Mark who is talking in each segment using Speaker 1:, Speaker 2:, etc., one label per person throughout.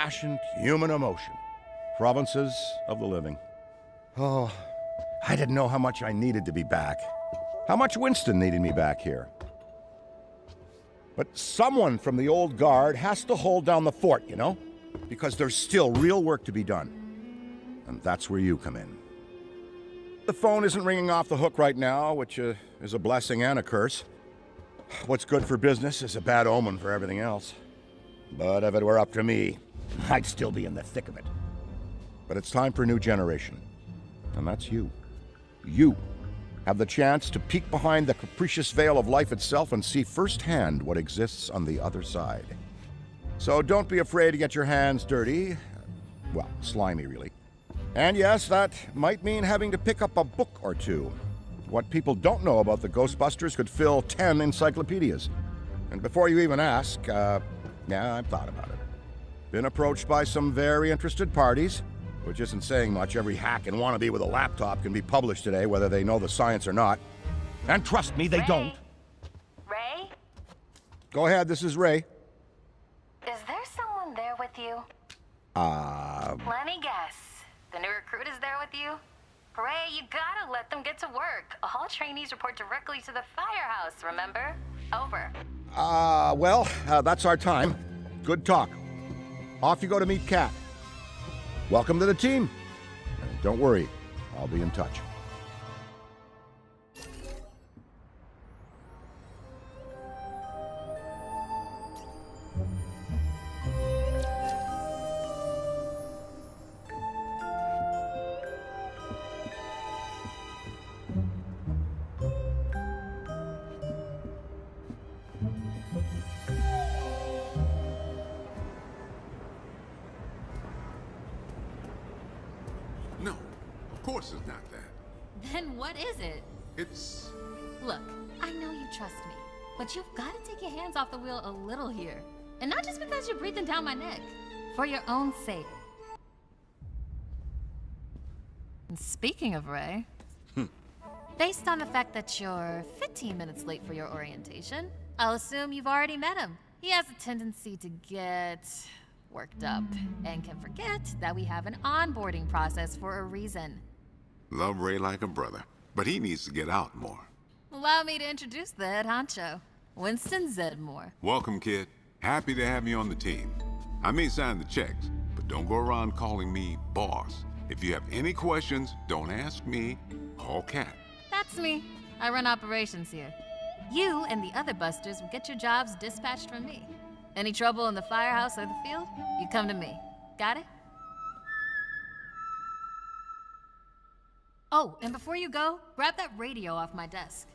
Speaker 1: old-fashioned human emotion. Provinces of the living. Oh, I didn't know how much I needed to be back. How much Winston needed me back here. But someone from the old guard has to hold down the fort, you know? Because there's still real work to be done. And that's where you come in. The phone isn't ringing off the hook right now, which is a blessing and a curse. What's good for business is a bad omen for everything else. But if it were up to me, I'd still be in the thick of it. But it's time for a new generation. And that's you. You have the chance to peek behind the capricious veil of life itself and see firsthand what exists on the other side. So don't be afraid to get your hands dirty. Well, slimy, really. And yes, that might mean having to pick up a book or two. What people don't know about the Ghostbusters could fill 10 encyclopedias. And before you even ask, yeah, I've thought about it. Been approached by some very interested parties, which isn't saying much. Every hack and wannabe with a laptop can be published today, whether they know the science or not. And trust me, they don't.
Speaker 2: Ray?
Speaker 1: Go ahead, this is Ray.
Speaker 2: Is there someone there with you? Let me guess. The new recruit is there with you? Ray, you gotta let them get to work. All trainees report directly to the firehouse, remember? Over.
Speaker 1: Well, that's our time. Good talk. Off you go to meet Kat. Welcome to the team. And don't worry, I'll be in touch.
Speaker 3: No, of course it's not that.
Speaker 2: Then what is it?
Speaker 3: It's...
Speaker 2: Look, I know you trust me, but you've got to take your hands off the wheel a little here. And not just because you're breathing down my neck. For your own sake. And speaking of Ray, based on the fact that you're 15 minutes late for your orientation, I'll assume you've already met him. He has a tendency to get worked up and can forget that we have an onboarding process for a reason.
Speaker 3: Love Ray like a brother, but he needs to get out more.
Speaker 2: Allow me to introduce the head honcho, Winston Zedmore.
Speaker 3: Welcome, kid. Happy to have you on the team. I may sign the checks, but don't go around calling me boss. If you have any questions, don't ask me, call Kat.
Speaker 2: That's me. I run operations here. You and the other busters will get your jobs dispatched from me. Any trouble in the firehouse or the field, you come to me. Got it? Oh, and before you go, grab that radio off my desk.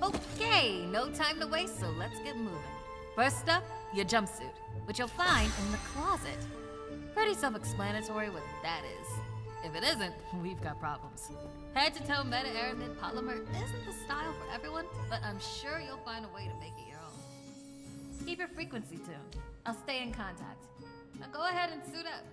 Speaker 2: Okay, no time to waste, so let's get moving. First up, your jumpsuit, which you'll find in the closet. Pretty self-explanatory what that is. If it isn't, we've got problems. Head-to-toe meta-aramid polymer isn't the style for everyone, but I'm sure you'll find a way to make it your own. Keep your frequency tuned. I'll stay in contact. Now go ahead and suit up.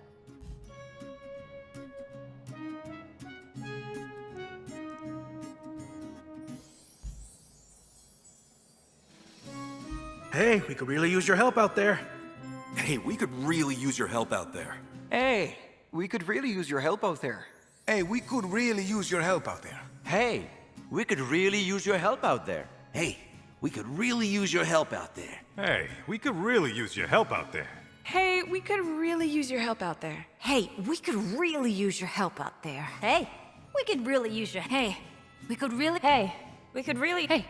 Speaker 4: Hey, we could really use your help out there.
Speaker 5: Hey, we could really use your help out there.
Speaker 6: Hey, we could really use your help out there.
Speaker 5: Hey, we could really use your help out there.
Speaker 7: Hey, we could really use your help out there.
Speaker 5: Hey, we could really use your help out there.
Speaker 8: Hey, we could really use your help out there.
Speaker 9: Hey, we could really use your help out there.
Speaker 10: Hey, we could really use your help out there. Hey, we could really use your... Hey, we could really...
Speaker 9: Hey, we could really... Hey,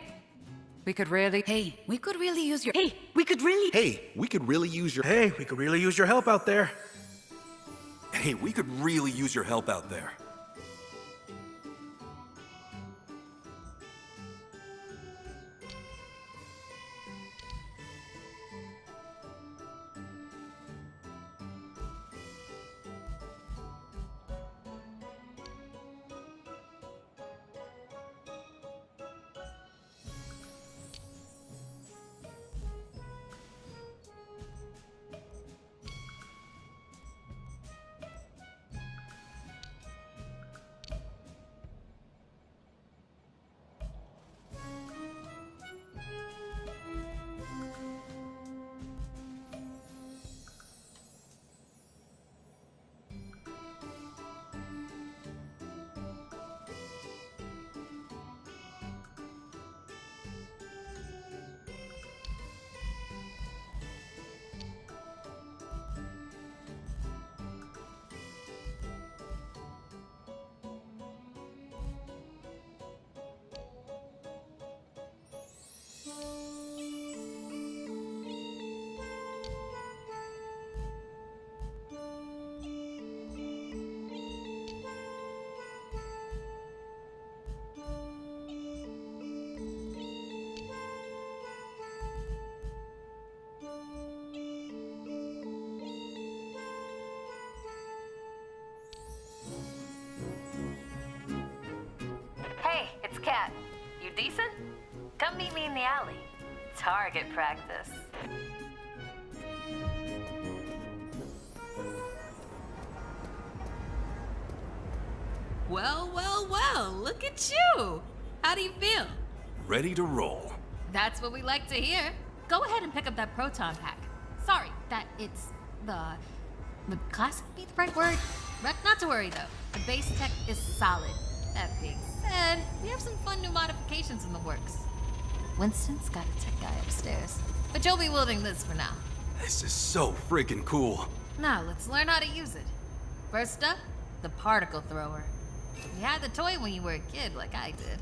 Speaker 9: we could really...
Speaker 10: Hey, we could really use your... Hey, we could really...
Speaker 5: Hey, we could really use your...
Speaker 4: Hey, we could really use your help out there.
Speaker 5: Hey, we could really use your help out there.
Speaker 2: decent? Come meet me in the alley. Target practice. Well, well, well, look at you! How do you feel?
Speaker 5: Ready to roll.
Speaker 2: That's what we like to hear. Go ahead and pick up that proton pack. Sorry, that it's the classic be the right word? Not to worry though. The base tech is solid. That being said, we have some fun new modifications in the works. Winston's got a tech guy upstairs, but you'll be wielding this for now.
Speaker 5: This is so freaking cool.
Speaker 2: Now let's learn how to use it. First up, the particle thrower. You had the toy when you were a kid, like I did.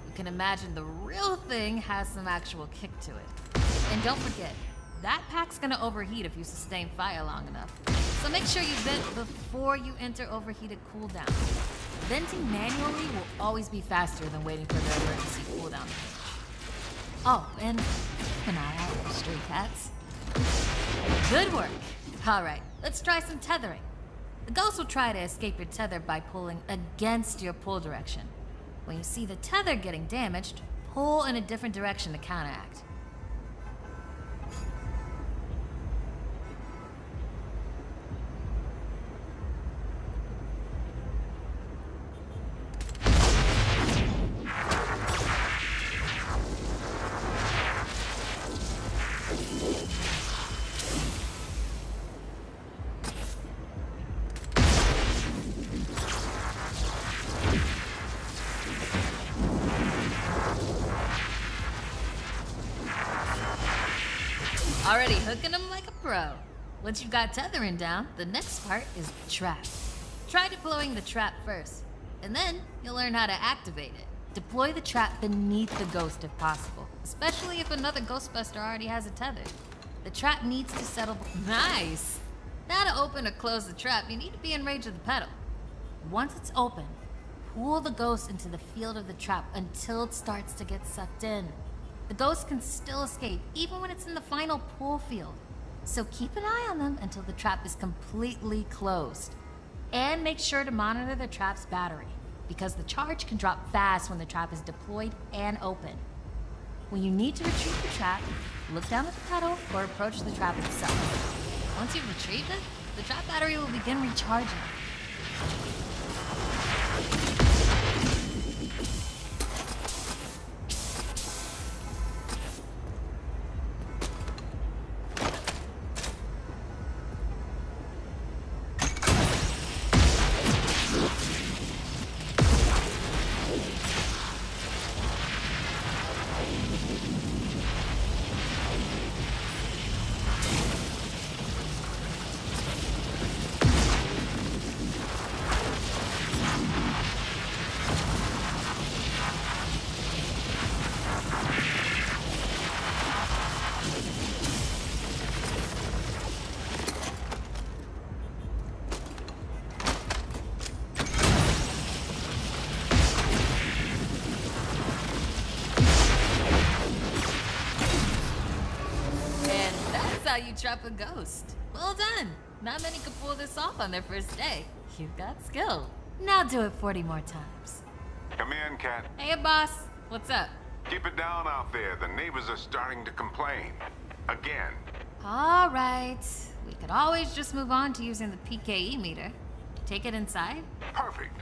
Speaker 2: You can imagine the real thing has some actual kick to it. And don't forget, that pack's gonna overheat if you sustain fire long enough. So make sure you vent before you enter overheated cooldown. Venting manually will always be faster than waiting for the emergency cooldown. Oh, and keep an eye out for stray cats. Good work. All right, let's try some tethering. The ghost will try to escape your tether by pulling against your pull direction. When you see the tether getting damaged, pull in a different direction to counteract. Already hooking them like a pro. Once you've got tethering down, the next part is the trap. Try deploying the trap first, and then you'll learn how to activate it. Deploy the trap beneath the ghost if possible, especially if another Ghostbuster already has a tether. The trap needs to settle. Nice! Now to open or close the trap, you need to be in range of the pedal. Once it's open, pull the ghost into the field of the trap until it starts to get sucked in. The ghost can still escape, even when it's in the final pull field. So keep an eye on them until the trap is completely closed. And make sure to monitor the trap's battery, because the charge can drop fast when the trap is deployed and open. When you need to retrieve the trap, look down at the pedal or approach the trap itself. Once you've retrieved it, the trap battery will begin recharging. How you trap a ghost. Well done. Not many can pull this off on their first day. You've got skill. Now do it 40 more times.
Speaker 3: Come in, Cat.
Speaker 2: Hey, boss. What's up?
Speaker 3: Keep it down out there. The neighbors are starting to complain. Again.
Speaker 2: All right. We could always just move on to using the PKE meter. Take it inside?
Speaker 3: Perfect.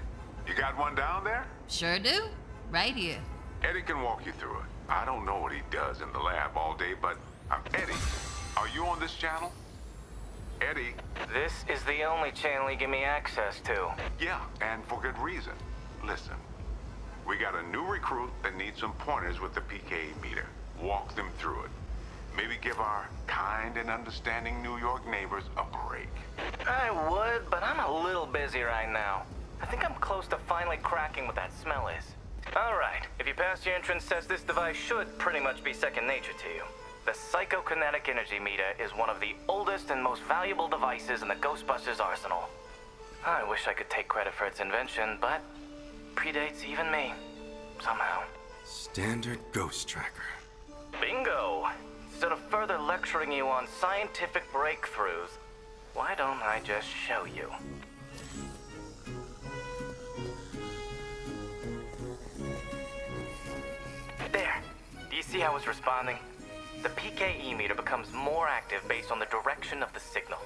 Speaker 3: You got one down there?
Speaker 2: Sure do. Right here.
Speaker 3: Eddie can walk you through it. I don't know what he does in the lab all day, but Eddie, are you on this channel? Eddie?
Speaker 11: This is the only channel you give me access to.
Speaker 3: Yeah, and for good reason. Listen, we got a new recruit that needs some pointers with the PKE meter. Walk them through it. Maybe give our kind and understanding New York neighbors a break.
Speaker 11: I would, but I'm a little busy right now. I think I'm close to finally cracking what that smell is. All right, if you pass your entrance test, this device should pretty much be second nature to you. The psychokinetic energy meter is one of the oldest and most valuable devices in the Ghostbusters arsenal. I wish I could take credit for its invention, but predates even me, somehow.
Speaker 5: Standard ghost tracker.
Speaker 11: Bingo! Instead of further lecturing you on scientific breakthroughs, why don't I just show you? how it's responding? The PKE meter becomes more active based on the direction of the signal.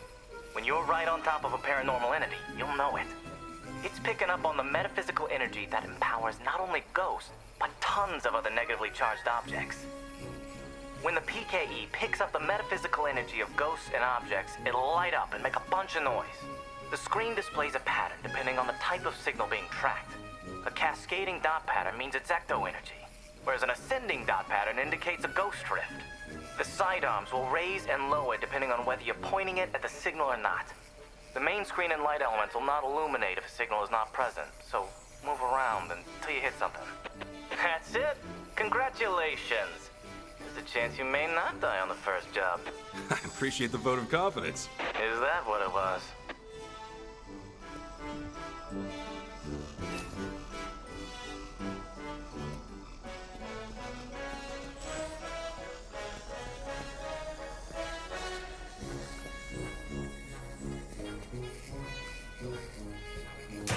Speaker 11: When you're right on top of a paranormal entity, you'll know it. It's picking up on the metaphysical energy that empowers not only ghosts, but tons of other negatively charged objects. When the PKE picks up the metaphysical energy of ghosts and objects, it'll light up and make a bunch of noise. The screen displays a pattern depending on the type of signal being tracked. A cascading dot pattern means it's ecto energy, whereas an ascending dot pattern indicates a ghost drift. The sidearms will raise and lower depending on whether you're pointing it at the signal or not. The main screen and light elements will not illuminate if a signal is not present, so move around until you hit something. That's it! Congratulations! There's a chance you may not die on the first job.
Speaker 5: I appreciate the vote of confidence.
Speaker 11: Is that what it was?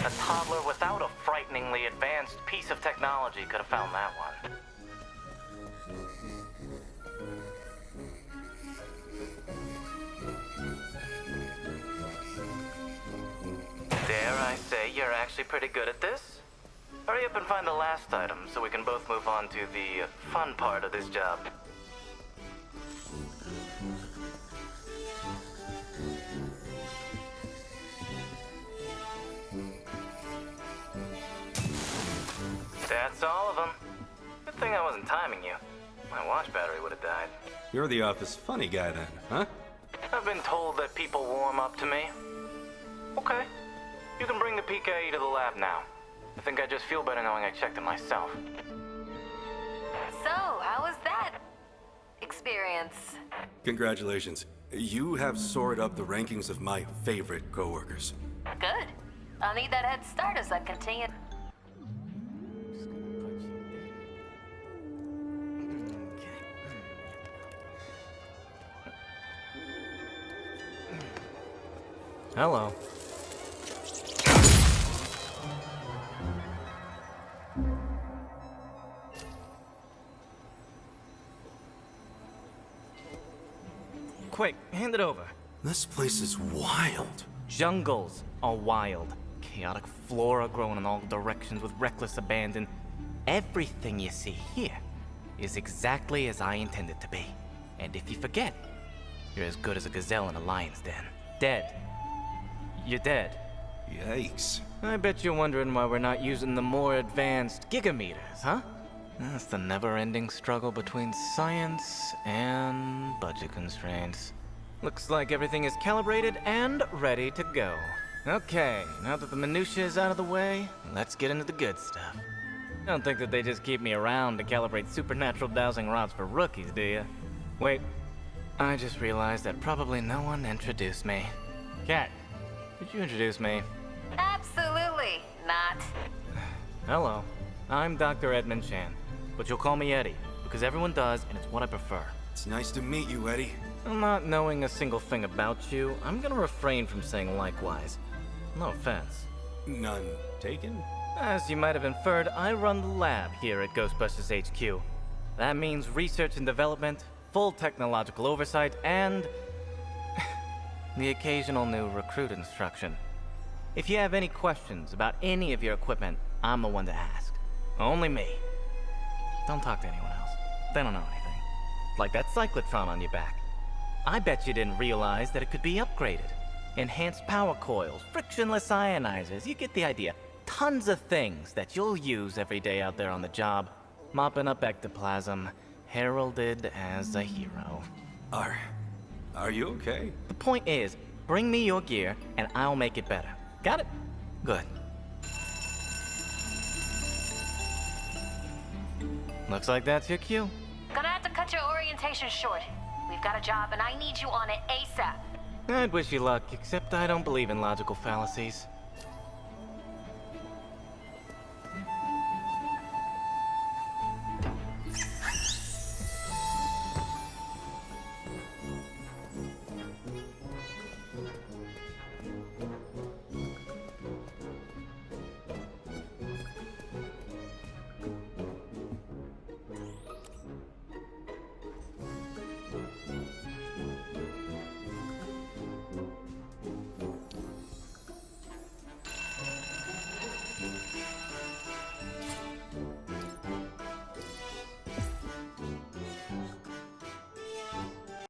Speaker 11: A toddler without a frighteningly advanced piece of technology could have found that one. Dare I say you're actually pretty good at this? Hurry up and find the last item so we can both move on to the fun part of this job. That's all of them. Good thing I wasn't timing you. My watch battery would have died.
Speaker 5: You're the office funny guy then, huh?
Speaker 11: I've been told that people warm up to me. Okay. You can bring the PKE to the lab now. I think I just feel better knowing I checked it myself.
Speaker 2: So, how was that experience?
Speaker 5: Congratulations. You have soared up the rankings of my favorite coworkers.
Speaker 2: Good. I'll need that head start as I continue.
Speaker 11: Hello. Quick, hand it over.
Speaker 5: This place is wild.
Speaker 11: Jungles are wild. Chaotic flora growing in all directions with reckless abandon. Everything you see here is exactly as I intended to be. And if you forget, you're as good as a gazelle in a lion's den. Dead. You're dead.
Speaker 5: Yikes.
Speaker 11: I bet you're wondering why we're not using the more advanced gigameters, huh? That's the never-ending struggle between science and budget constraints. Looks like everything is calibrated and ready to go. Okay, now that the minutiae is out of the way, let's get into the good stuff. Don't think that they just keep me around to calibrate supernatural dowsing rods for rookies, do you? Wait, I just realized that probably no one introduced me. Cat, could you introduce me?
Speaker 2: Absolutely not.
Speaker 11: Hello, I'm Dr. Edmund Chan, but you'll call me Eddie, because everyone does, and it's what I prefer.
Speaker 5: It's nice to meet you, Eddie.
Speaker 11: Not knowing a single thing about you, I'm gonna refrain from saying likewise. No offense.
Speaker 5: None taken?
Speaker 11: As you might have inferred, I run the lab here at Ghostbusters HQ. That means research and development, full technological oversight, and the occasional new recruit instruction. If you have any questions about any of your equipment, I'm the one to ask. Only me. Don't talk to anyone else. They don't know anything. Like that cyclotron on your back. I bet you didn't realize that it could be upgraded. Enhanced power coils, frictionless ionizers, you get the idea. Tons of things that you'll use every day out there on the job. Mopping up ectoplasm, heralded as a hero.
Speaker 5: Are you okay?
Speaker 11: The point is, bring me your gear and I'll make it better. Got it? Good. Looks like that's your cue.
Speaker 2: Gonna have to cut your orientation short. We've got a job and I need you on it ASAP.
Speaker 11: I'd wish you luck, except I don't believe in logical fallacies.